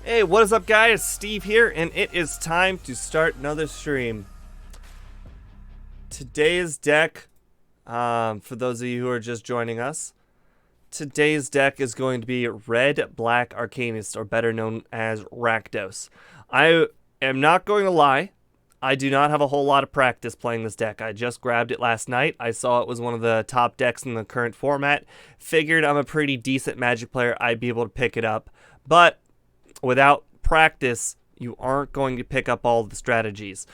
Hey, what is up, guys? Steve here, and it is time to start another stream. Today's deck, for those of you who are just joining us, today's deck is going to be Red-Black Arcanist, or better known as Rakdos. I am not going to lie, I do not have a whole lot of practice playing this deck. I just grabbed it last night. I saw it was one of the top decks in the current format. Figured I'm a pretty decent Magic player, I'd be able to pick it up. But without practice, you aren't going to pick up all the strategies.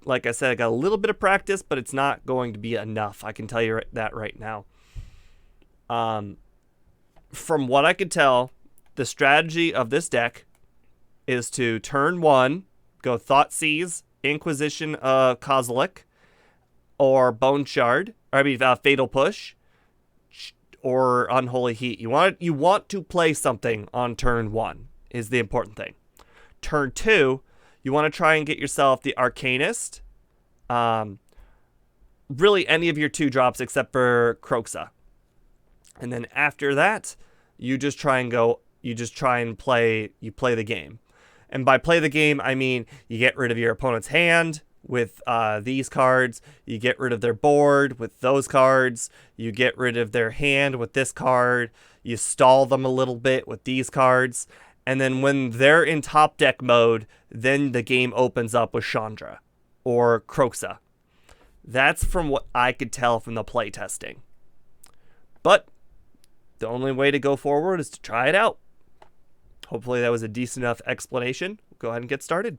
Like I said, I got a little bit of practice, but it's not going to be enough. I can tell you that right now. From what I could tell, the strategy of this deck is to turn one, go Thoughtseize, Inquisition Kozilek, or Bone Shard, Fatal Push, or Unholy Heat. You want to play something on turn one is the important thing. Turn two, you want to try and get yourself the Arcanist. Really any of your 2-drops except for Kroxa. And then after that, you play the game. And by play the game, I mean you get rid of your opponent's hand with these cards, you get rid of their board with those cards, you get rid of their hand with this card, you stall them a little bit with these cards, and then when they're in top deck mode, then the game opens up with Chandra or Kroxa. That's from what I could tell from the play testing. But the only way to go forward is to try it out. Hopefully that was a decent enough explanation. We'll go ahead and get started.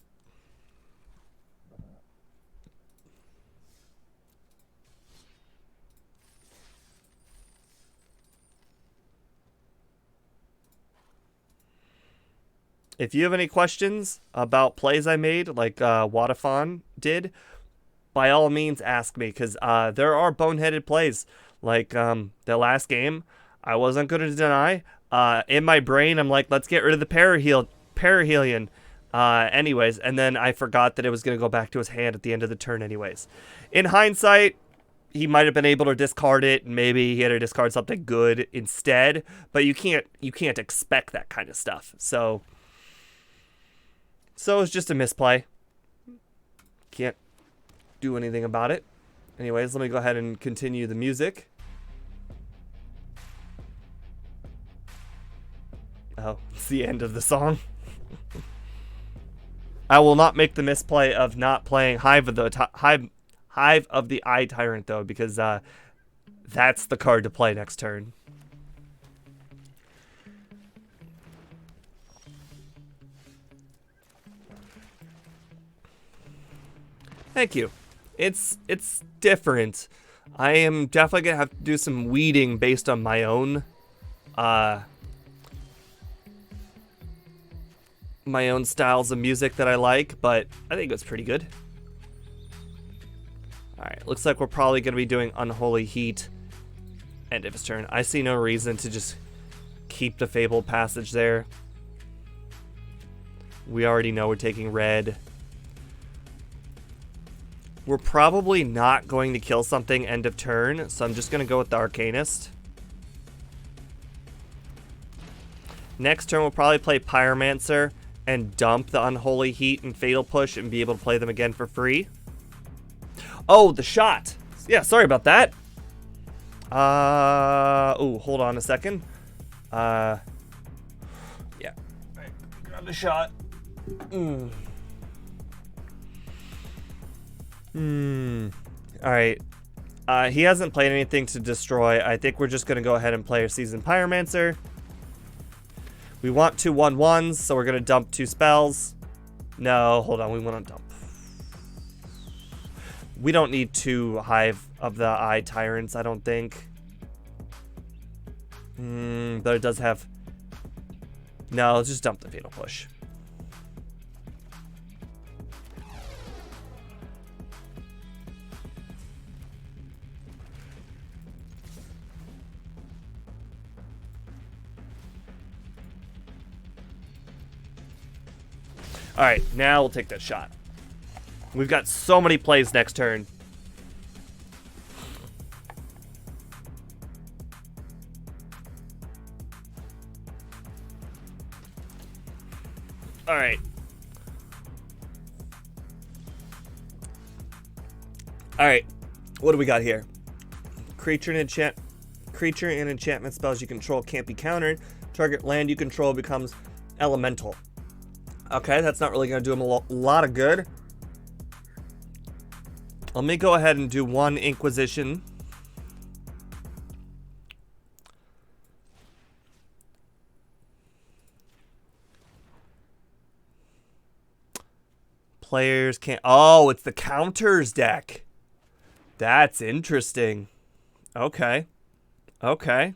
If you have any questions about plays I made, like Wadafon did, by all means ask me, because there are boneheaded plays. Like the last game, I wasn't going to deny. In my brain, I'm like, let's get rid of the Perihelion. Anyways, and then I forgot that it was going to go back to his hand at the end of the turn anyways. In hindsight, he might have been able to discard it, and maybe he had to discard something good instead, but you can't expect that kind of stuff. So it's just a misplay. Can't do anything about it. Anyways, let me go ahead and continue the music. Oh, it's the end of the song. I will not make the misplay of not playing Hive of the Eye Tyrant, though, because that's the card to play next turn. Thank you. It's different. I am definitely gonna have to do some weeding based on my own styles of music that I like, but I think it's pretty good. Alright, looks like we're probably gonna be doing Unholy Heat end of his turn. I see no reason to just keep the Fabled Passage there. We already know we're taking red. We're probably not going to kill something end of turn, so I'm just going to go with the Arcanist. Next turn, we'll probably play Pyromancer and dump the Unholy Heat and Fatal Push and be able to play them again for free. Oh, the shot! Yeah, sorry about that. Oh, hold on a second. Yeah. Right, grab the shot. Alright. He hasn't played anything to destroy. I think we're just going to go ahead and play a Seasoned Pyromancer. We want 2 1/1s, so we're going to dump 2 spells. No, hold on. We want to dump. We don't need 2 Hive of the Eye Tyrants, I don't think. But it does have... No, let's just dump the Fatal Push. Alright, now we'll take that shot. We've got so many plays next turn. All right. All right. What do we got here? Creature and enchantment spells you control can't be countered. Target land you control becomes elemental. Okay, that's not really going to do him a lot of good. Let me go ahead and do one Inquisition. Players can't... Oh, it's the counters deck. That's interesting. Okay. Okay.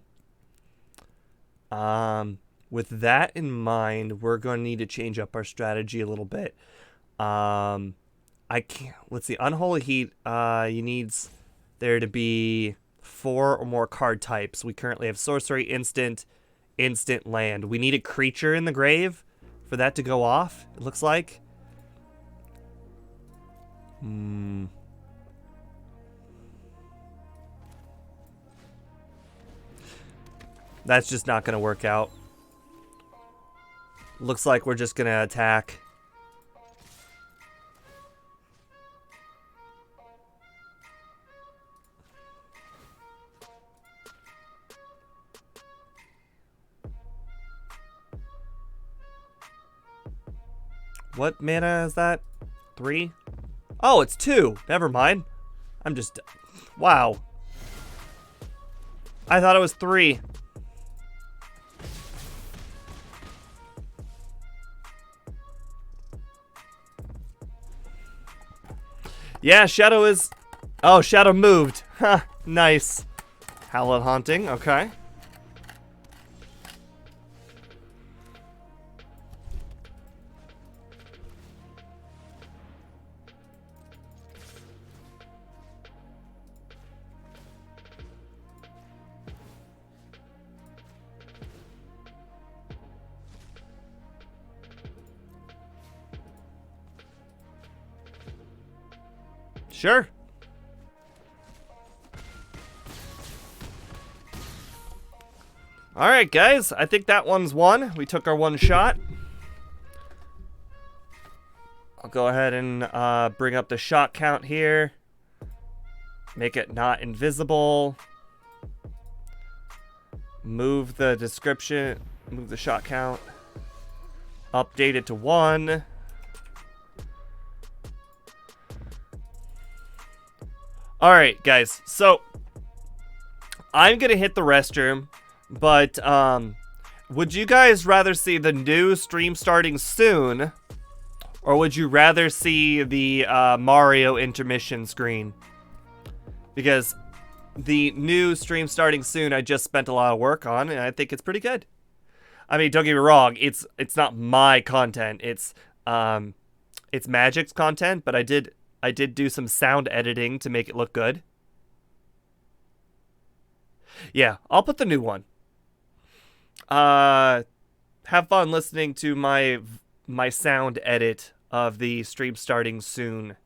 With that in mind, we're going to need to change up our strategy a little bit. I can't... Let's see. Unholy Heat, you needs there to be 4 or more card types. We currently have sorcery, instant, land. We need a creature in the grave for that to go off, it looks like. That's just not going to work out. Looks like we're just going to attack. What mana is that? 3? Oh, it's 2. Never mind. I'm just... Wow. I thought it was 3. Yeah, Shadow is... Oh, Shadow moved. Ha, nice. Hallowed Haunting, okay. Sure. Alright, guys. I think that one's won. We took our one shot. I'll go ahead and bring up the shot count here. Make it not invisible. Move the description. Move the shot count. Update it to 1. Alright, guys, so I'm gonna hit the restroom, but would you guys rather see the new stream starting soon, or would you rather see the Mario intermission screen? Because the new stream starting soon, I just spent a lot of work on, and I think it's pretty good. I mean, don't get me wrong, it's not my content, it's Magic's content, but I did do some sound editing to make it look good. Yeah, I'll put the new one. Have fun listening to my sound edit of the stream starting soon.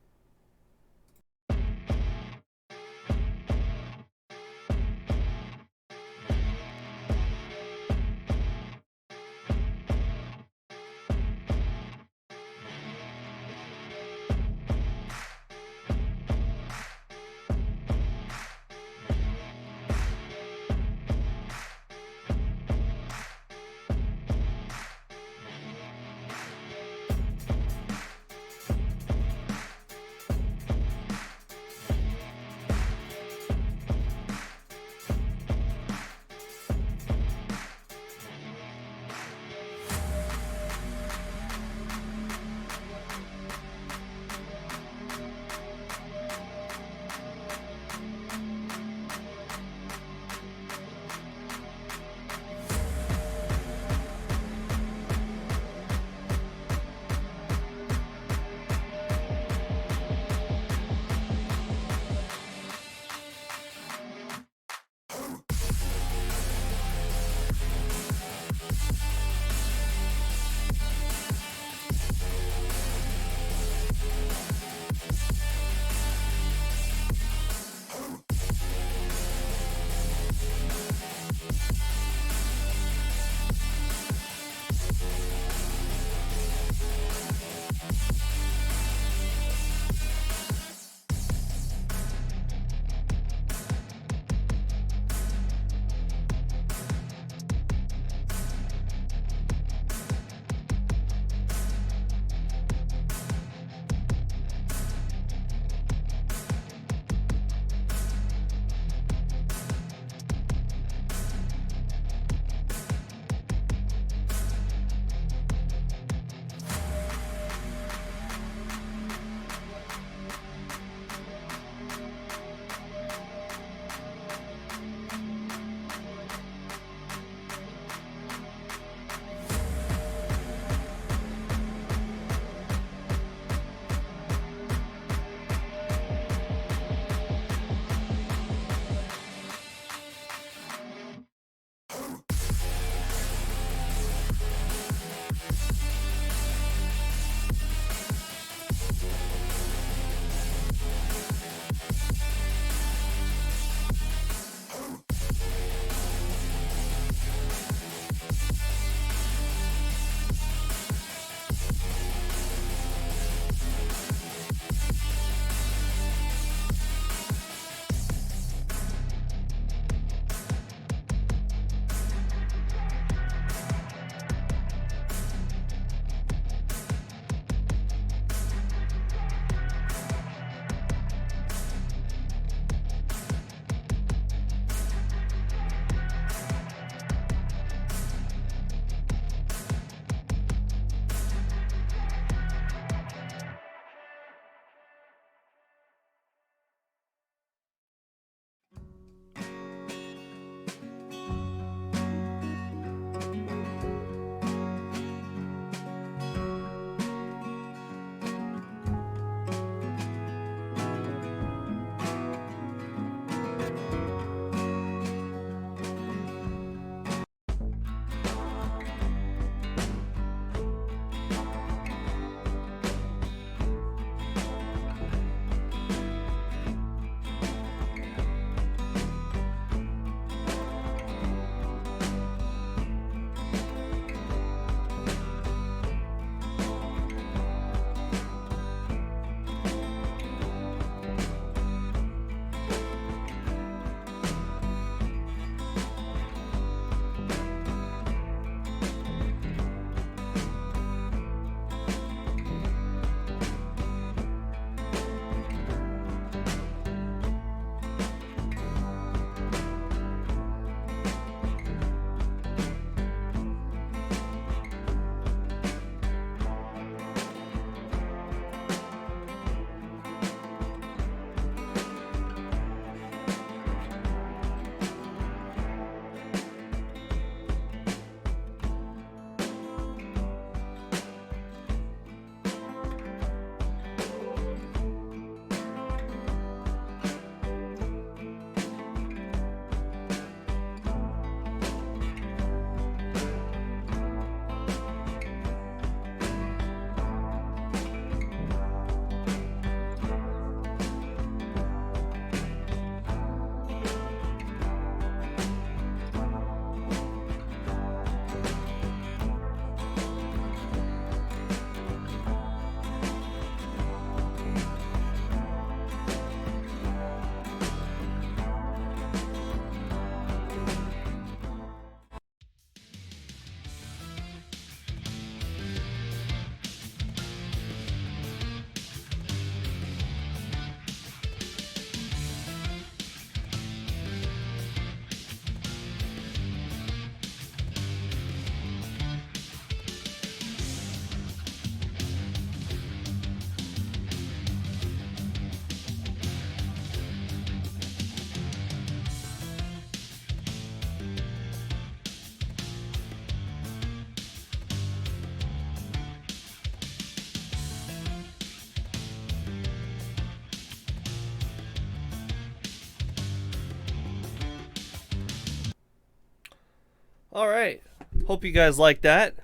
All right. Hope you guys like that.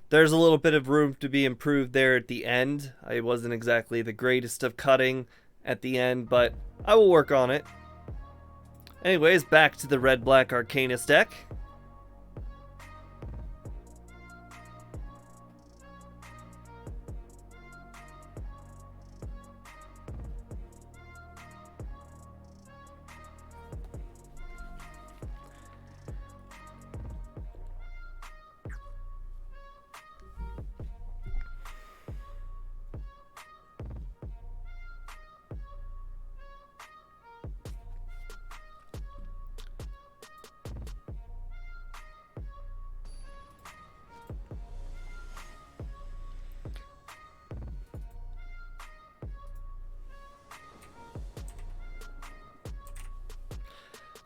There's a little bit of room to be improved there at the end. I wasn't exactly the greatest of cutting at the end, but I will work on it. Anyways, back to the red-black Arcanist deck.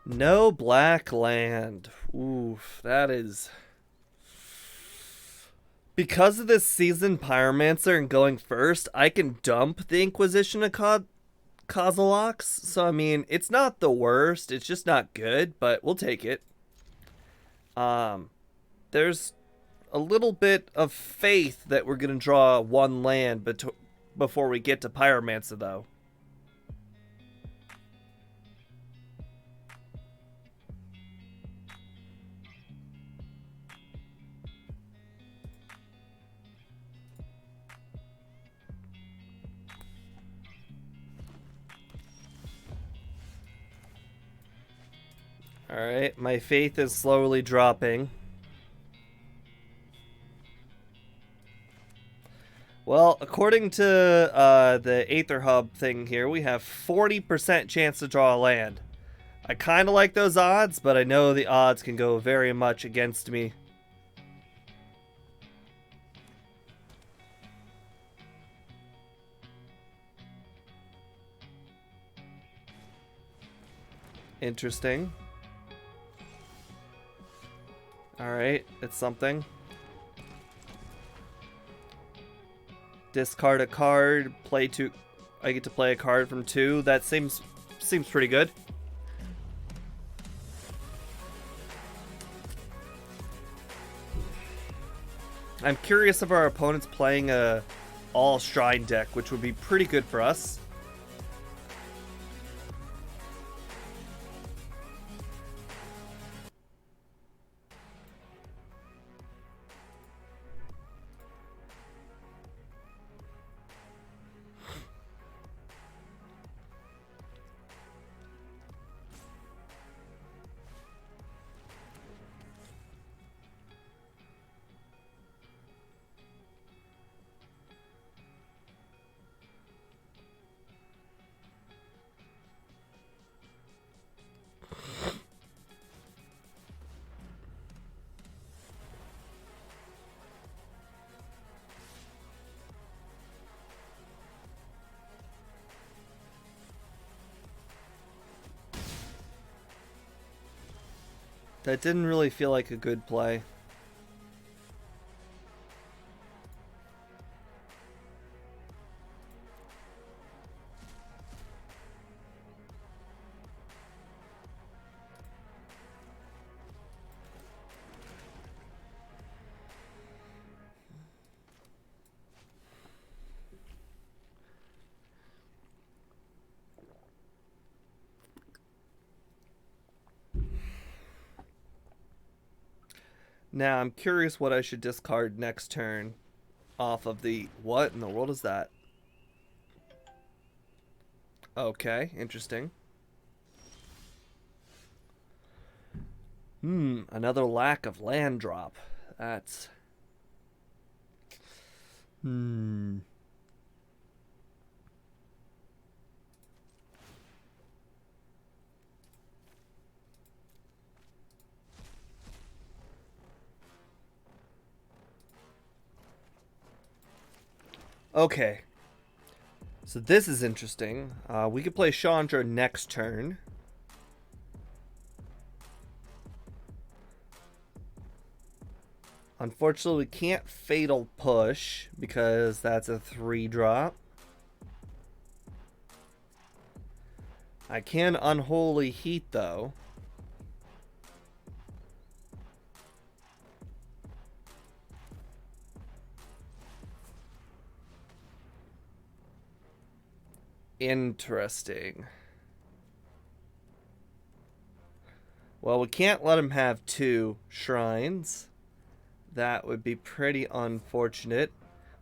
No black land. Oof, that is... Because of this season Pyromancer and going first, I can dump the Inquisition of Kozalox. So, I mean, it's not the worst. It's just not good, but we'll take it. There's a little bit of faith that we're going to draw one land before we get to Pyromancer, though. Alright, my faith is slowly dropping. Well, according to the Aetherhub thing here, we have 40% chance to draw a land. I kind of like those odds, but I know the odds can go very much against me. Interesting. Alright, it's something. Discard a card, play two. I get to play a card from 2. That seems pretty good. I'm curious if our opponent's playing a all shrine deck, which would be pretty good for us. That didn't really feel like a good play. Now, I'm curious what I should discard next turn off of the... What in the world is that? Okay, interesting. Another lack of land drop. That's... Okay. So this is interesting. We could play Chandra next turn. Unfortunately, we can't Fatal Push because that's a 3-drop. I can Unholy Heat, though. Interesting. Well, we can't let him have 2 shrines. That would be pretty unfortunate.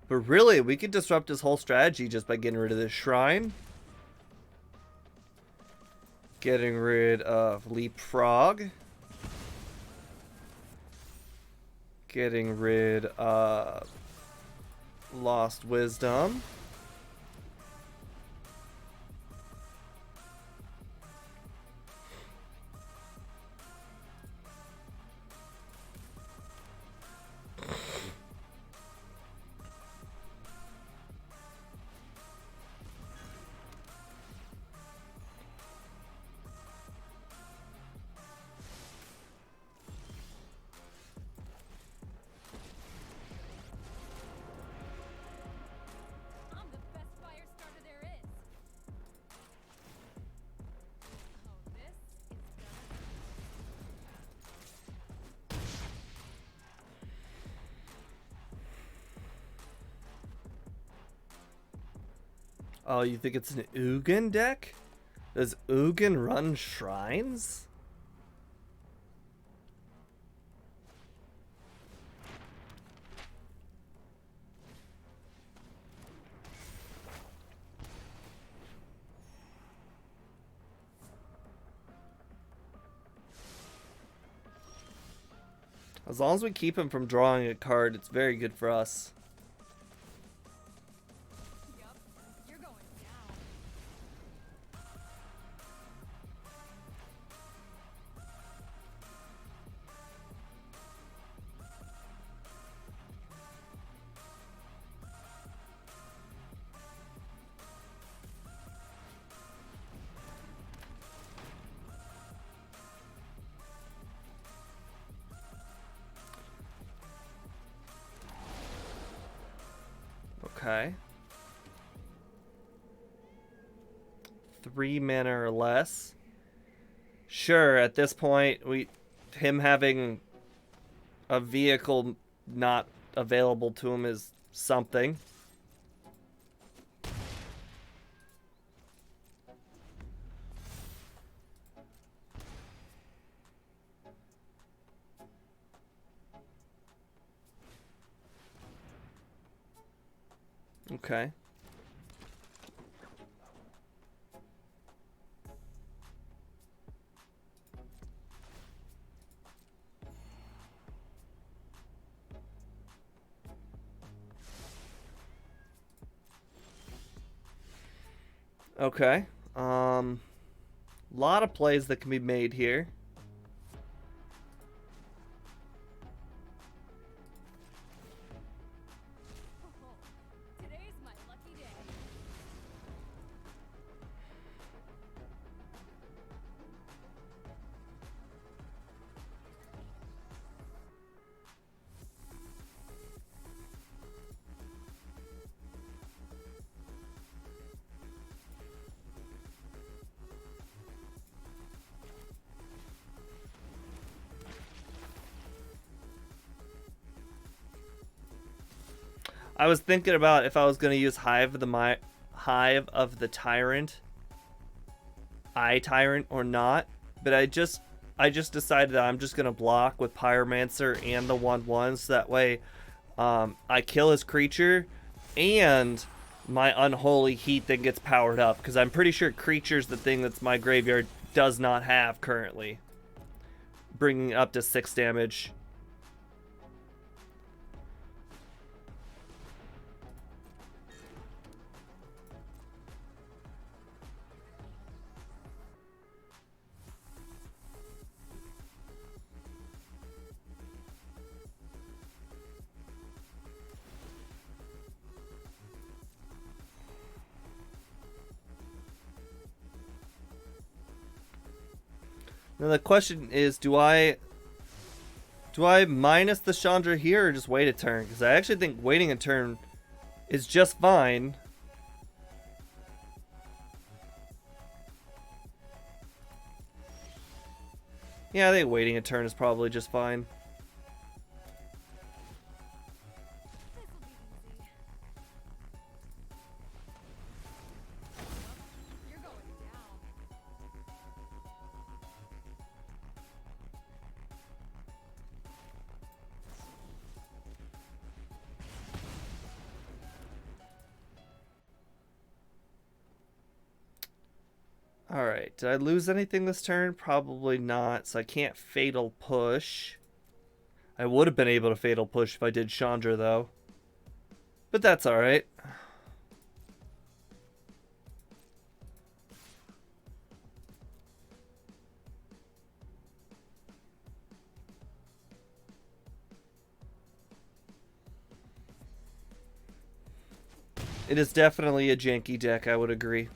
But really, we could disrupt his whole strategy just by getting rid of this shrine. Getting rid of Leapfrog. Getting rid of Lost Wisdom. Oh, you think it's an Ugin deck? Does Ugin run shrines? As long as we keep him from drawing a card, it's very good for us. Okay. 3 mana or less. Sure, at this point, him having a vehicle not available to him is something. Okay. Okay. Lot of plays that can be made here. I was thinking about if I was going to use Hive of the Tyrant, Tyrant or not, but I just decided that I'm just going to block with Pyromancer and the 1/1, so that way I kill his creature and my Unholy Heat then gets powered up, because I'm pretty sure Creature's the thing that's my graveyard does not have currently, bringing up to 6 damage. Now the question is, do I minus the Chandra here or just wait a turn? Because I actually think waiting a turn is just fine. Yeah, I think waiting a turn is probably just fine. Alright, did I lose anything this turn? Probably not, so I can't Fatal Push. I would have been able to Fatal Push if I did Chandra, though. But that's alright. It is definitely a janky deck, I would agree.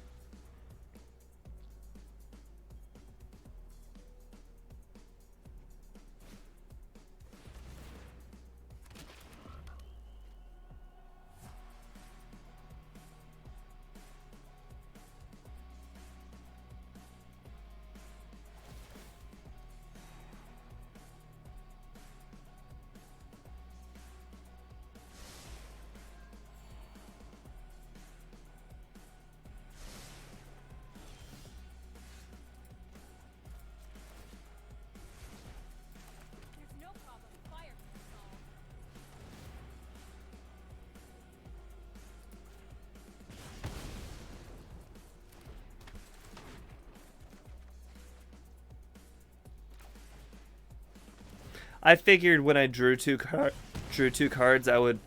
I figured when I drew two cards, I would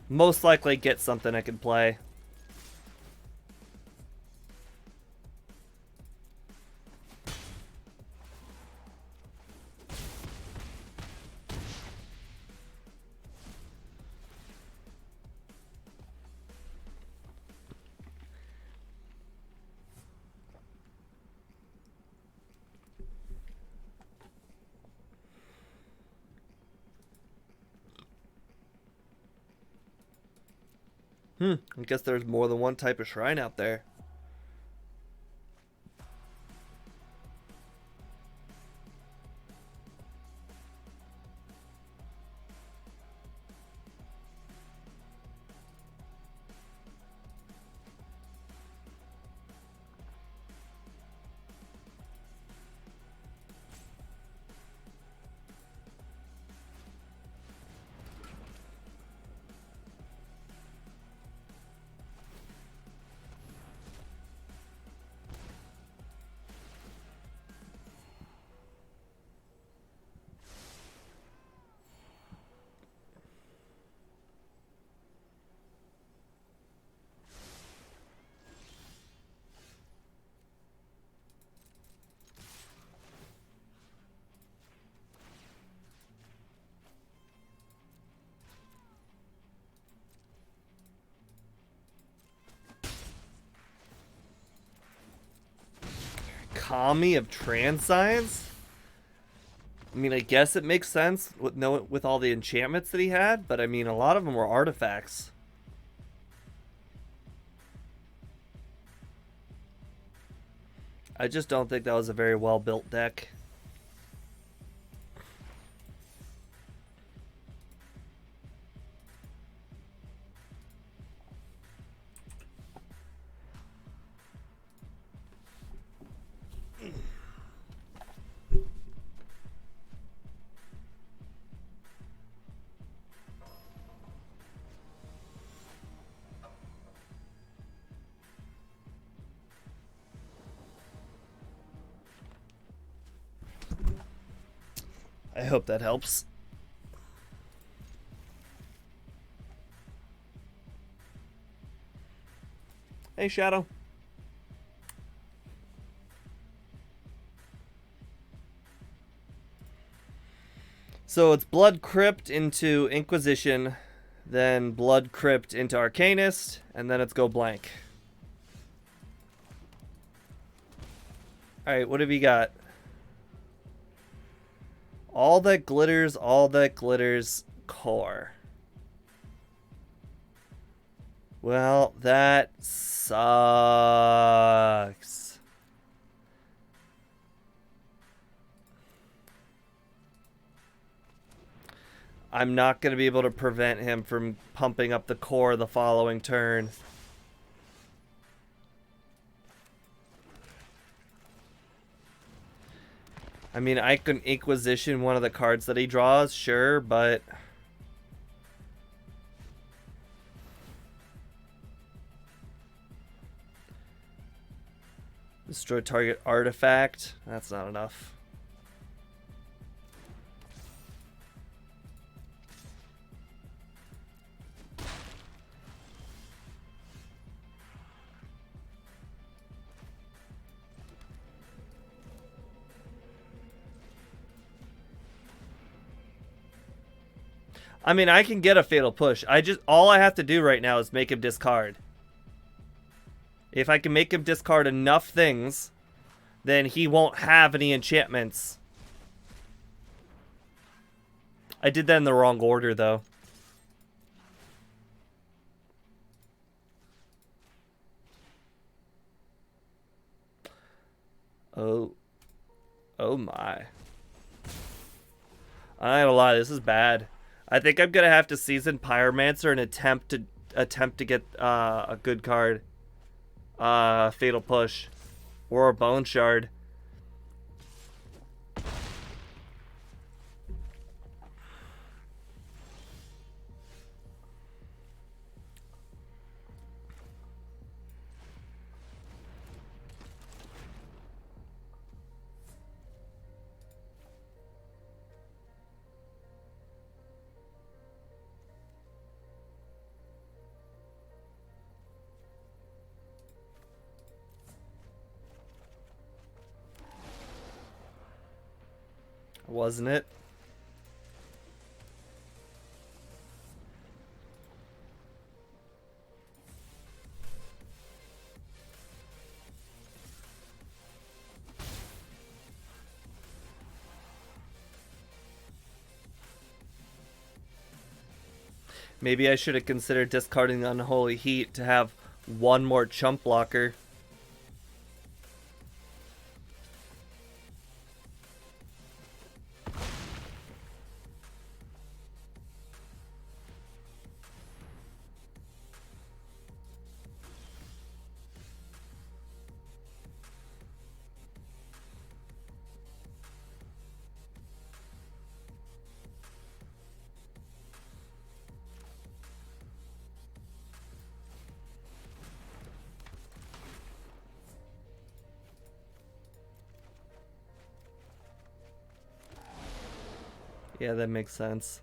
most likely get something I could play. I guess there's more than one type of shrine out there. Kami of Transcience? I mean, I guess it makes sense with all the enchantments that he had, but I mean, a lot of them were artifacts. I just don't think that was a very well-built deck. I hope that helps. Hey, Shadow. So it's Blood Crypt into Inquisition, then Blood Crypt into Arcanist, and then it's go blank. Alright, what have you got? All that glitters, core. Well, that sucks. I'm not going to be able to prevent him from pumping up the core the following turn. I mean, I can Inquisition one of the cards that he draws, sure, but... This Destroy target artifact. That's not enough. I mean, I can get a fatal push. All I have to do right now is make him discard. If I can make him discard enough things, then he won't have any enchantments. I did that in the wrong order, though. Oh my. I ain't gonna lie, this is bad. I think I'm gonna have to season Pyromancer and attempt to get a good card. Fatal Push. Or a Bone Shard. Wasn't it? Maybe I should have considered discarding the Unholy Heat to have one more chump blocker. Yeah, that makes sense.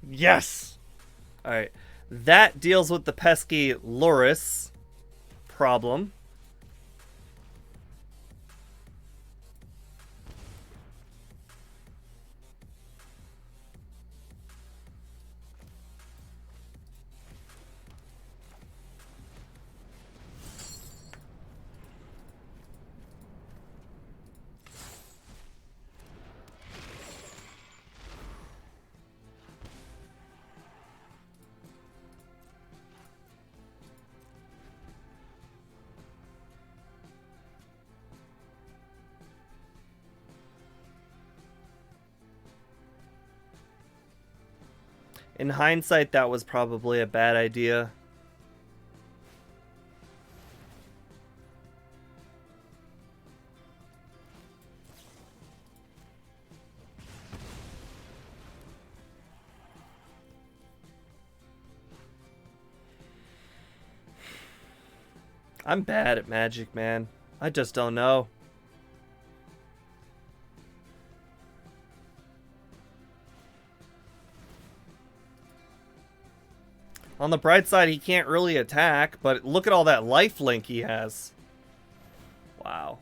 Yes! Alright. That deals with the pesky Loris problem. In hindsight, that was probably a bad idea. I'm bad at Magic, man. I just don't know. On the bright side, he can't really attack, but look at all that life link he has. Wow.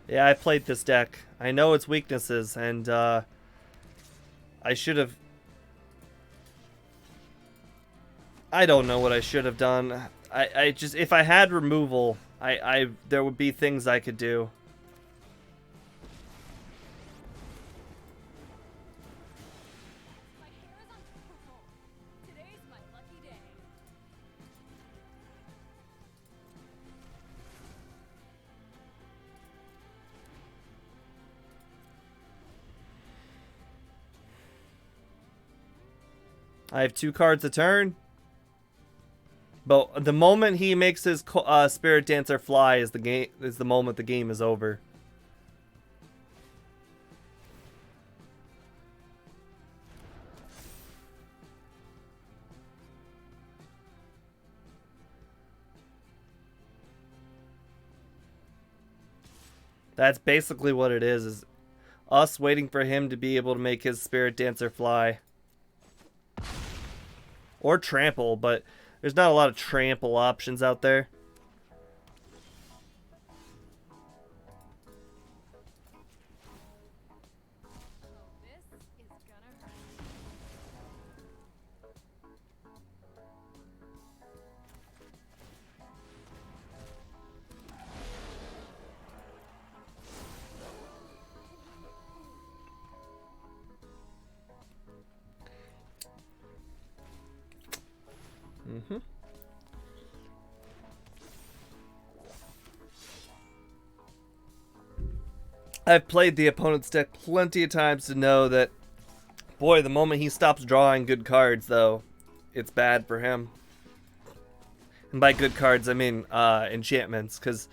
Yeah, I played this deck. I know its weaknesses, and I should have... I don't know what I should have done. I just... If I had removal, there would be things I could do. I have 2 cards a turn. But the moment he makes his Spirit Dancer fly is the moment the game is over. That's basically what it is us waiting for him to be able to make his Spirit Dancer fly. Or trample, but there's not a lot of trample options out there. Mm-hmm. I've played the opponent's deck plenty of times to know that, boy, the moment he stops drawing good cards, though, it's bad for him. And by good cards, I mean enchantments, because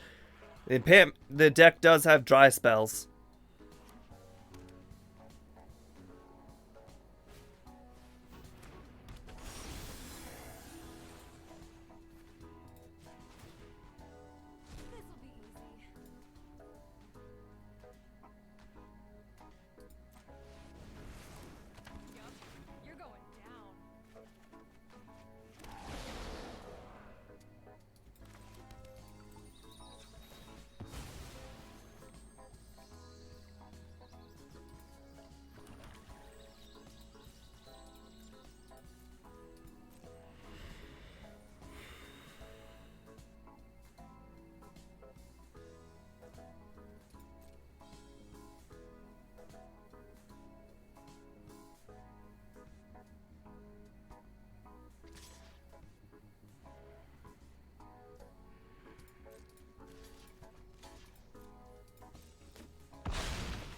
the deck does have dry spells.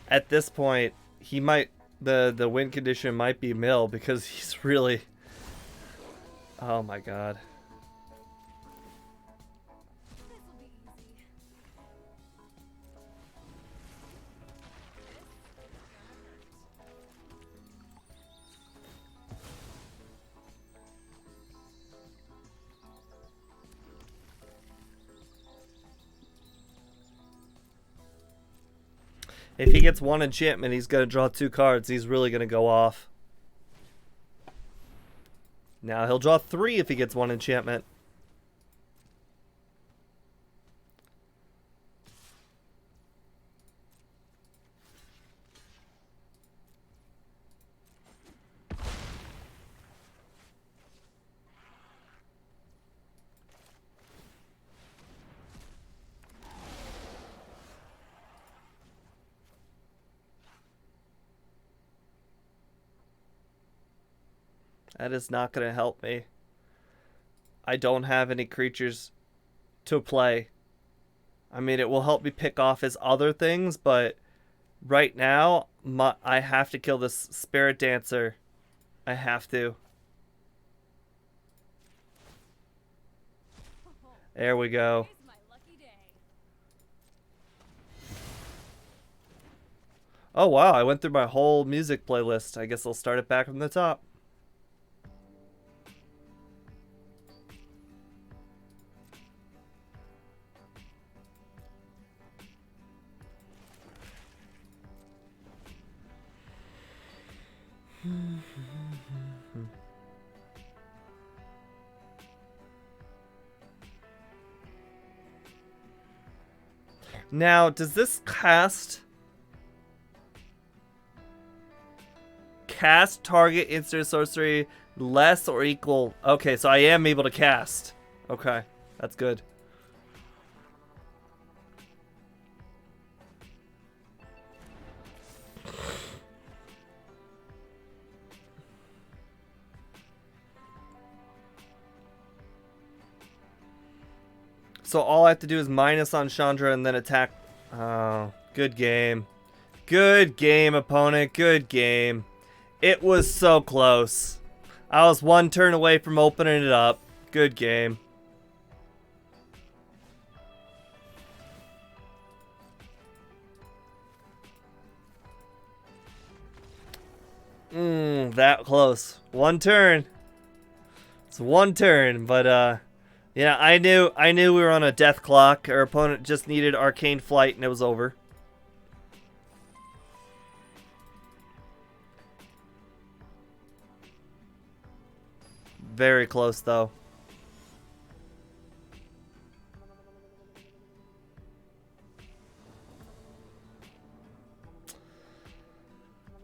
At this point, he might the win condition might be mill because he's really, oh my god. If he gets 1 enchantment, he's going to draw 2 cards. He's really going to go off. Now he'll draw 3 if he gets 1 enchantment. That is not going to help me. I don't have any creatures to play. I mean, it will help me pick off his other things, but right now, I have to kill this Spirit Dancer. I have to. There we go. Oh wow, I went through my whole music playlist. I guess I'll start it back from the top. Now, does this cast target instant sorcery less or equal? Okay, so I am able to cast. Okay, that's good. So all I have to do is minus on Chandra and then attack. Oh, good game. Good game, opponent. Good game. It was so close. I was one turn away from opening it up. Good game. That close. One turn. It's one turn, but yeah, I knew we were on a death clock. Our opponent just needed Arcane Flight and it was over. Very close though.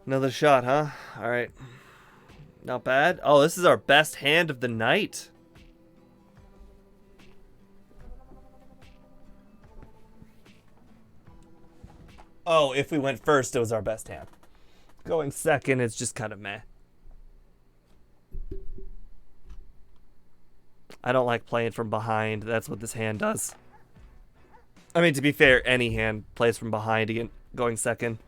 Another shot, huh? All right. Not bad. Oh, this is our best hand of the night. Oh, if we went first, it was our best hand. Going second, it's just kind of meh. I don't like playing from behind. That's what this hand does. I mean, to be fair, any hand plays from behind again, going second.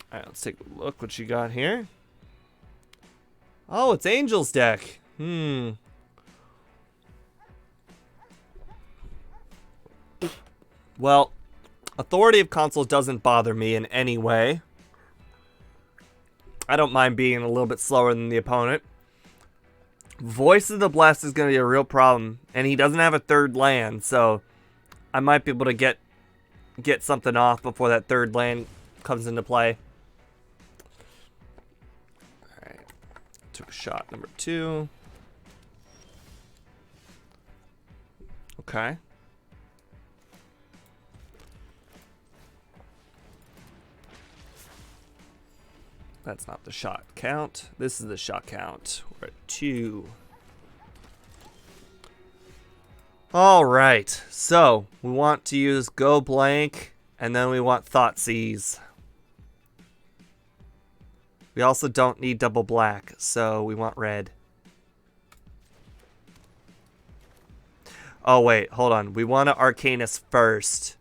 Alright, let's take a look what you got here. Oh, it's Angel's deck. Well, Authority of Console doesn't bother me in any way. I don't mind being a little bit slower than the opponent. Voice of the Blessed is going to be a real problem, and he doesn't have a third land, so I might be able to get something off before that third land comes into play. Alright, took a shot number 2. Okay. That's not the shot count. This is the shot count. We're at 2. All right. So we want to use Go Blank, and then we want Thoughtseize. We also don't need double black, so we want red. Oh, wait. Hold on. We want to Arcanist first.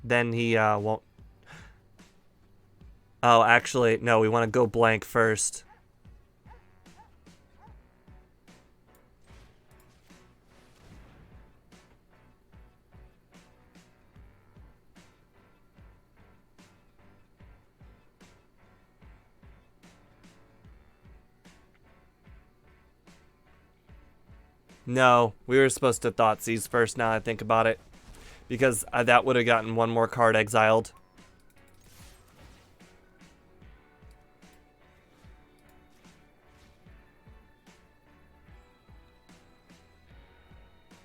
Then he won't. Oh, actually, no, we want to go blank first. No, we were supposed to Thoughtseize first now I think about it. Because that would have gotten one more card exiled.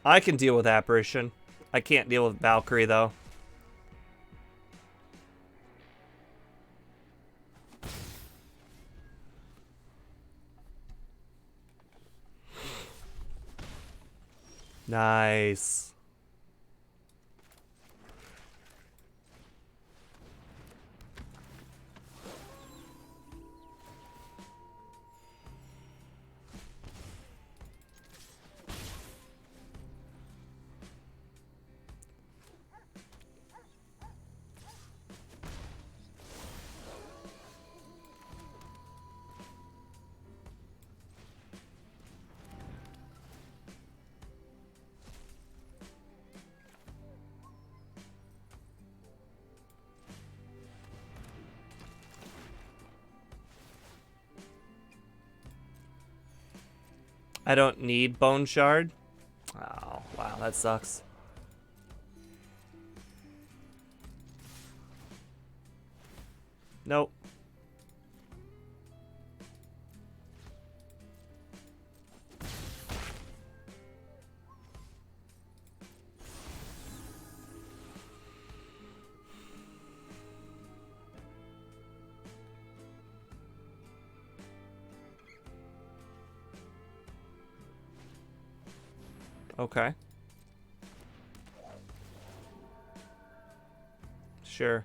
I can deal with Apparition. I can't deal with Valkyrie, though. Nice. I don't need Bone Shard. Oh, wow, that sucks. Nope. Okay. Sure.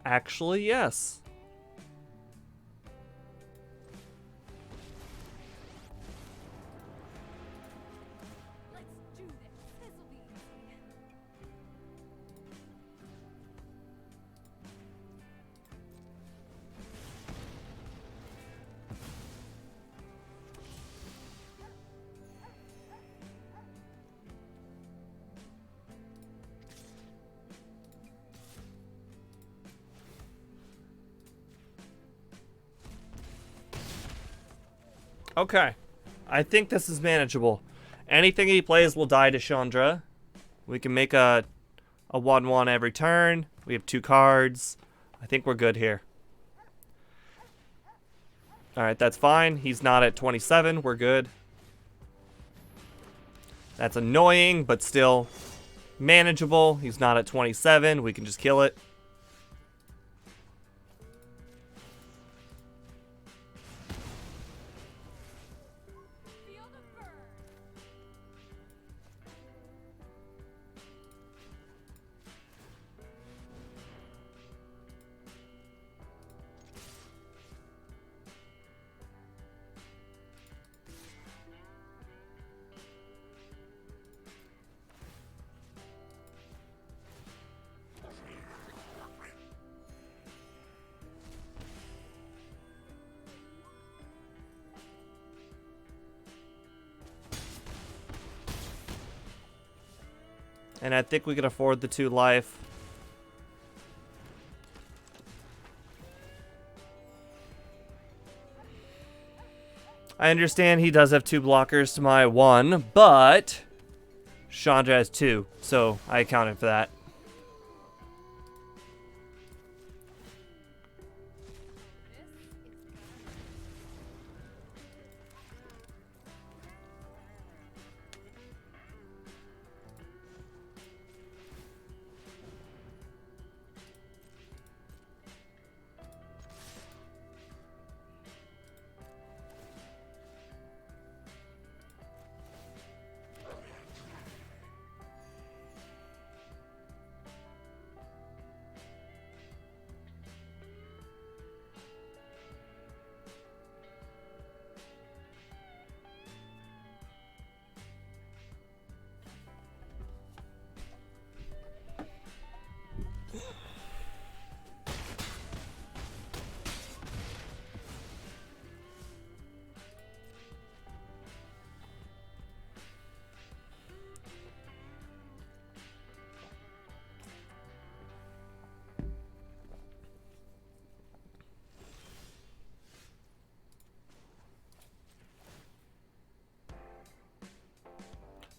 Actually, yes. Let's do this. This'll be easy. Okay. I think this is manageable. Anything he plays will die to Chandra. We can make a 1/1 every turn. We have 2 cards. I think we're good here. Alright, that's fine. He's not at 27. We're good. That's annoying, but still manageable. He's not at 27. We can just kill it. Feel the burn. And I think we can afford the 2 life. I understand he does have 2 blockers to my 1, but Chandra has 2, so I accounted for that.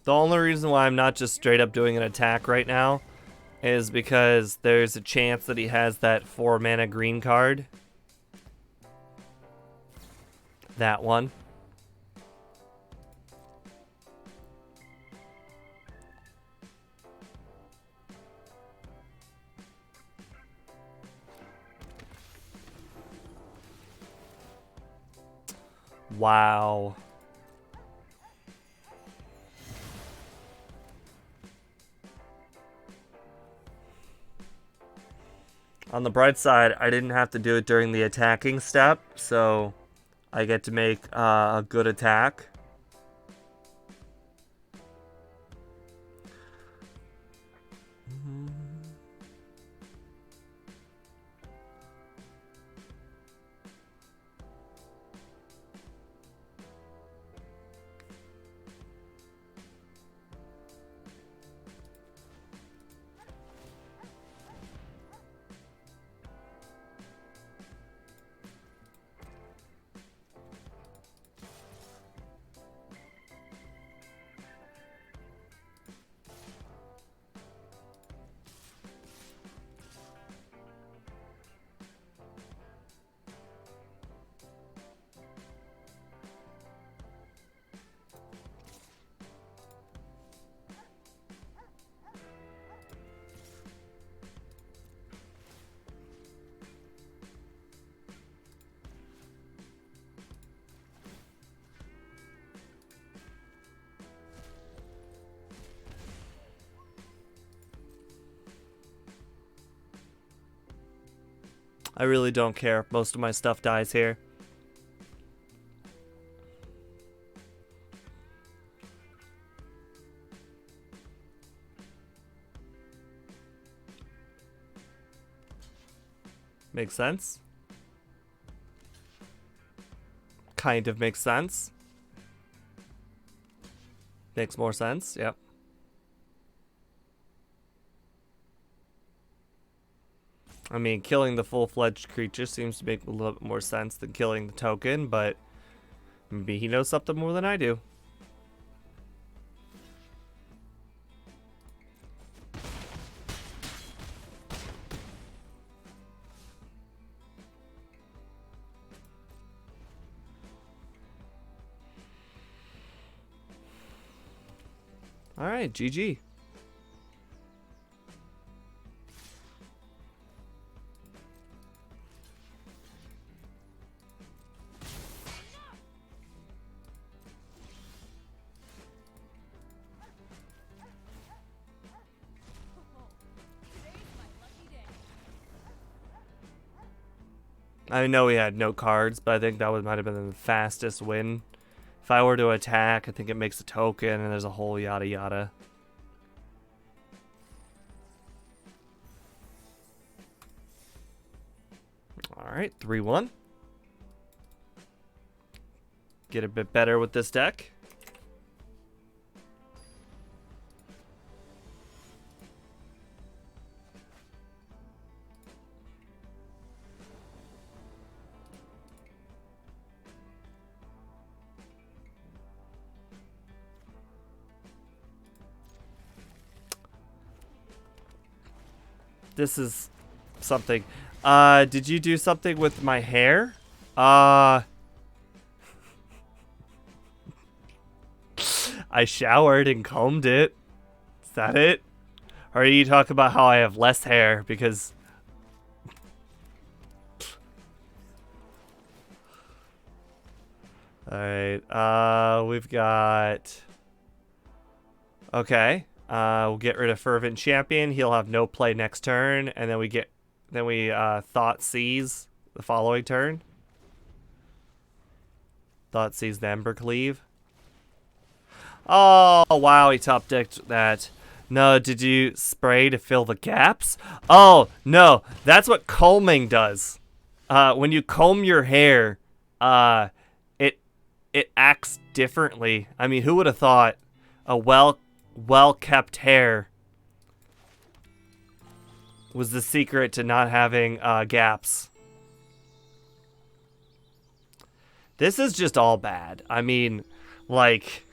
The only reason why I'm not just straight up doing an attack right now is because there's a chance that he has that 4 mana green card. That one. Wow. On the bright side, I didn't have to do it during the attacking step, so I get to make a good attack. I really don't care if most of my stuff dies here. Makes sense. Kind of makes sense. Makes more sense, yep. I mean, killing the full-fledged creature seems to make a little bit more sense than killing the token, but maybe he knows something more than I do. Alright, GG. I know he had no cards, but I think that might have been the fastest win. If I were to attack, I think it makes a token, and there's a whole yada yada. Alright, 3-1. Get a bit better with this deck. This is something. Did you do something with my hair? I showered and combed it. Is that it? Or are you talking about how I have less hair because... Alright, we've got... Okay. We'll get rid of Fervent Champion. He'll have no play next turn, and then we Thought Seize the following turn. Thought Seize the Embercleave. Oh wow, he top decked that. No, did you spray to fill the gaps? Oh no, that's what combing does. When you comb your hair, it acts differently. I mean, who would have thought a well-kept hair was the secret to not having gaps. This is just all bad. I mean, like...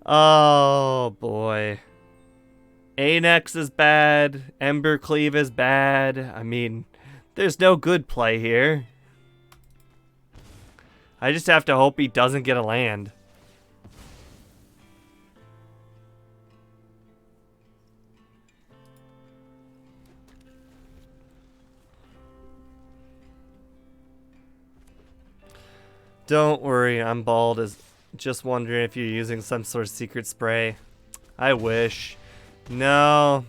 Oh, boy. Anex is bad. Embercleave is bad. I mean, there's no good play here. I just have to hope he doesn't get a land. Don't worry, I'm bald. Just wondering if you're using some sort of secret spray. I wish. No.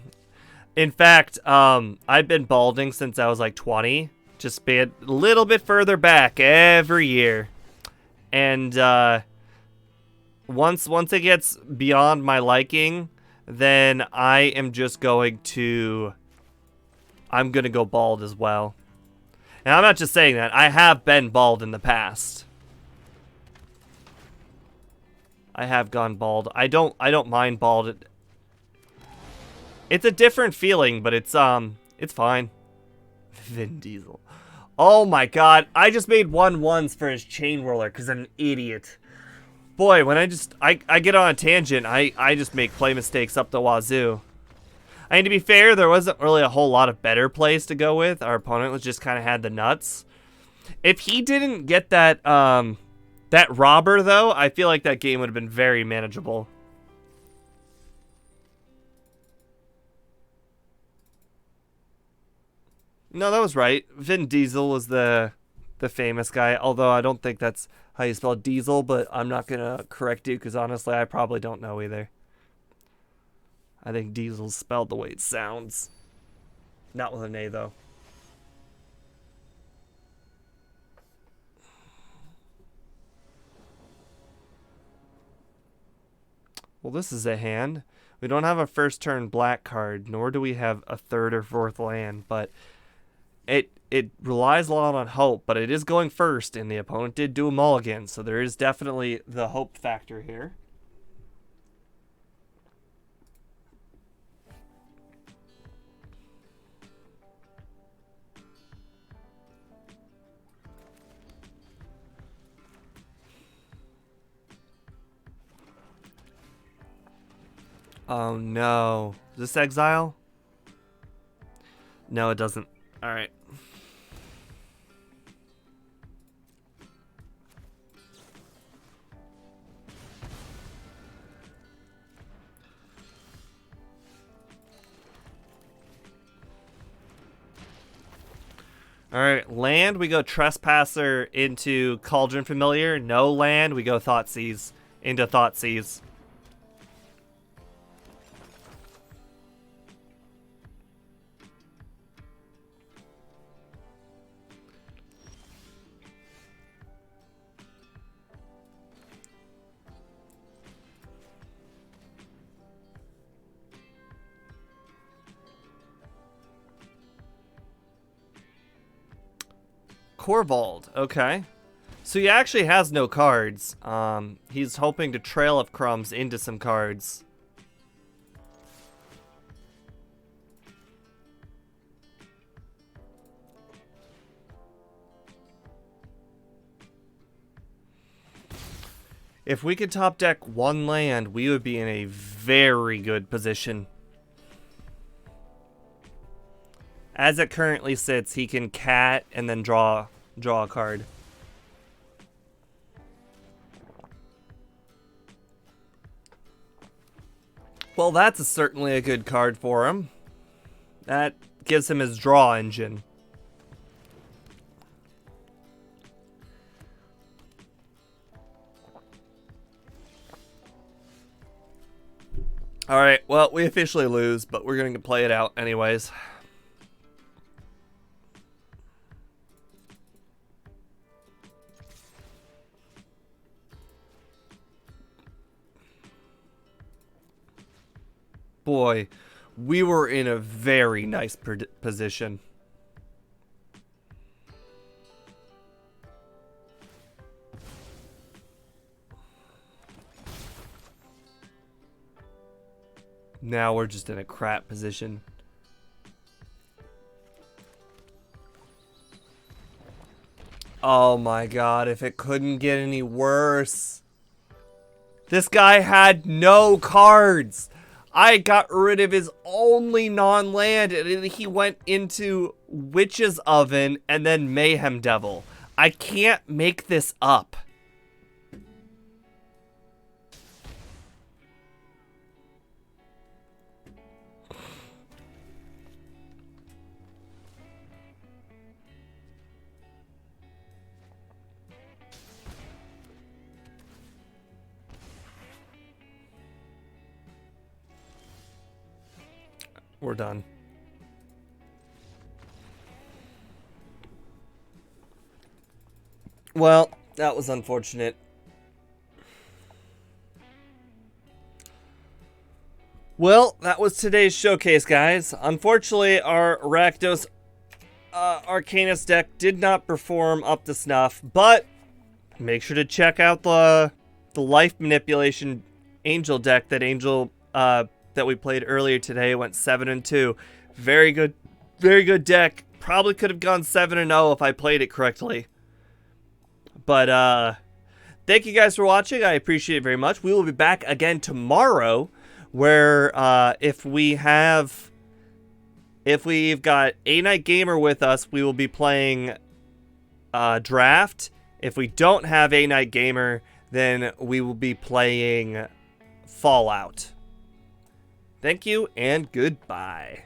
In fact, I've been balding since I was like 20. Just be a little bit further back every year. And once it gets beyond my liking, then I am just going to... I'm going to go bald as well. And I'm not just saying that. I have been bald in the past. I have gone bald. I don't mind bald. It's a different feeling, but it's fine. Vin Diesel. Oh my god, I just made 1/1s for his chain roller because I'm an idiot. Boy, when I get on a tangent, I just make play mistakes up the wazoo. I mean, to be fair, there wasn't really a whole lot of better plays to go with. Our opponent was just kind of had the nuts. If he didn't get that that robber, though, I feel like that game would have been very manageable. No, that was right. Vin Diesel was the famous guy, although I don't think that's how you spell diesel, but I'm not going to correct you because honestly, I probably don't know either. I think diesel's spelled the way it sounds. Not with an A, though. Well, this is a hand. We don't have a first turn black card, nor do we have a third or fourth land, but it relies a lot on hope, but it is going first, and the opponent did do a mulligan, so there is definitely the hope factor here. Oh no. Is this exile? No, it doesn't. Alright. Alright, land, we go Trespasser into Cauldron Familiar. No land, we go Thoughtseize into Thoughtseize. Corvald, okay. So he actually has no cards. He's hoping to Trail of Crumbs into some cards. If we could top deck one land, we would be in a very good position. As it currently sits, he can cat and then draw a card. Well, that's certainly a good card for him. That gives him his draw engine. Alright, well, we officially lose, but we're going to play it out anyways. Boy, we were in a very nice position. Now we're just in a crap position. Oh my god, if it couldn't get any worse. This guy had no cards. I got rid of his only non-land, and he went into Witch's Oven and then Mayhem Devil. I can't make this up. We're done. Well, that was unfortunate. Well, that was today's showcase, guys. Unfortunately, our Rakdos Arcanist deck did not perform up to snuff, but make sure to check out the Life Manipulation Angel deck that we played earlier today. It went 7-2. Very good deck. Probably could have gone 7-0 if I played it correctly. But thank you guys for watching. I appreciate it very much. We will be back again tomorrow, where if we've got A Night Gamer with us, we will be playing Draft. If we don't have A Night Gamer, then we will be playing Fallout. Thank you and goodbye.